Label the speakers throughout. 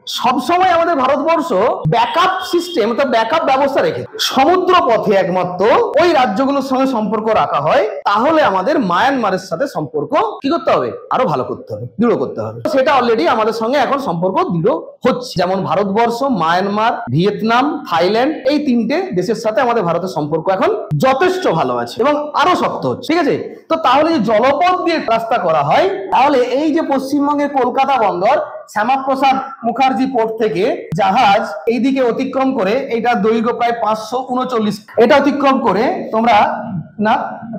Speaker 1: সবসময় আমাদের Bharatvarsha backup system অর্থাৎ ব্যাকআপ ব্যবস্থা রেখে সমুদ্র পথে একমাত্র ওই রাজ্যগুলোর সঙ্গে সম্পর্ক রাখা হয়। তাহলে আমাদের মায়ানমারের সাথে সম্পর্ক কি করতে হবে, আরো ভালো করতে হবে, দৃঢ় করতে হবে। সেটা অলরেডি আমাদের সঙ্গে এখন সম্পর্ক দৃঢ় হচ্ছে। যেমন ভারতবর্ষ, মায়ানমার, ভিয়েতনাম, থাইল্যান্ড, এই তিনটে দেশের সাথে আমাদের ভারতের সম্পর্ক এখন যথেষ্ট ভালো আছে এবং আরো শক্ত হচ্ছে। ঠিক আছে, তো তাহলে যে জলপথ দিয়ে রাস্তা করা হয়, তাহলে এই যে পশ্চিমবঙ্গের কলকাতা বন্দর শ্যামাপ্রসাদ মুখার্জি পোর্ট থেকে জাহাজ এইদিকে অতিক্রম করে, এটা দৈর্ঘ্য প্রায় 539, এটা অতিক্রম করে তোমরা না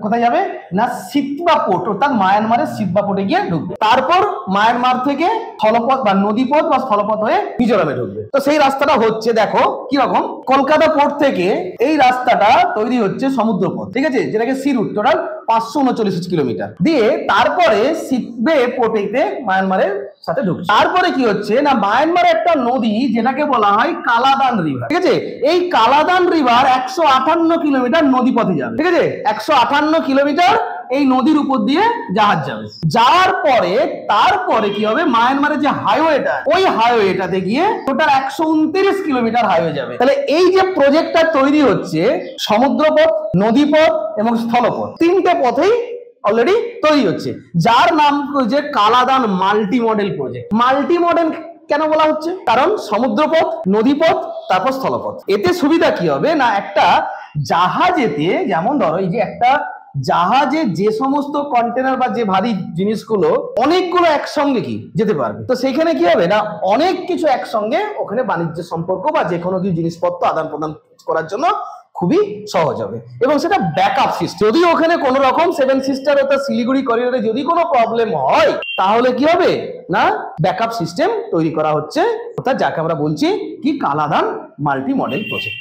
Speaker 1: কোথায় যাবে না সিতবা পোর্ট, অর্থাৎ মায়ানমারের সিতবা পোর্টে গিয়ে ঢুকবে। তারপর মায়ানমার থেকে স্থলপথ বা নদীপথ বা স্থলপথ হয়ে মিজোরামে ঢুকবে। তো সেই রাস্তাটা হচ্ছে দেখো কি রকম, কলকাতা পোর্ট থেকে এই রাস্তাটা তৈরি হচ্ছে সমুদ্রপথ, ঠিক আছে, যেটাকে সি রুট, টোটাল 539 কিলোমিটার দিয়ে তারপরে সিতবে পোর্টেতে মায়ানমারের সাথে ঢুকছে। তারপরে কি হচ্ছে না, মায়ানমার একটা নদী যেটাকে বলা হয় কালাদান রিভার, ঠিক আছে, এই কালাদান রিভার 158 কিলোমিটার নদী পথে যাবে। ঠিক আছে, 158 কিলোমিটার এই নদীর উপর দিয়ে জাহাজ যাবে। যাওয়ার পরে তারপরে কি হবে, মায়ানমারের যে হাইওয়েটা, ওই হাইওয়েটাতে গিয়ে টোটাল 129 কিলোমিটার হাইওয়ে যাবে। তাহলে এই যে প্রজেক্টটা তৈরি হচ্ছে, সমুদ্রপথ, নদীপথ এবং স্থলপথ, তিনটে পথেই অলরেডি তৈরি হচ্ছে, যার নাম হচ্ছে Kaladan multi model project. Multi model কেন বলা হচ্ছে, কারণ সমুদ্রপথ, নদীপথ, তারপর স্থলপথ। এতে সুবিধা কি হবে না, একটা জাহাজেতে যেমন ধরো এই যে একটা জাহাজে যে সমস্ত কন্টেনার বা যে ভারী জিনিসগুলো অনেকগুলো একসঙ্গে কি যেতে পারবে, তো সেইখানে কি হবে না, অনেক কিছু একসঙ্গে ওখানে বাণিজ্য সম্পর্ক বা যে কোনো কিছু জিনিসপত্র আদান প্রদান করার জন্য খুবই সহজ হবে। এবং সেটা ব্যাকআপ সিস্টেম, যদি ওখানে কোনো রকম 7 সিস্টার অর্থাৎ শিলিগুড়ি করিডোরে যদি কোনো প্রবলেম হয়, তাহলে কি হবে না, ব্যাকআপ সিস্টেম তৈরি করা হচ্ছে, অর্থাৎ যাকে আমরা বলছি কি কালাদান মাল্টি মডেল প্রজেক্ট।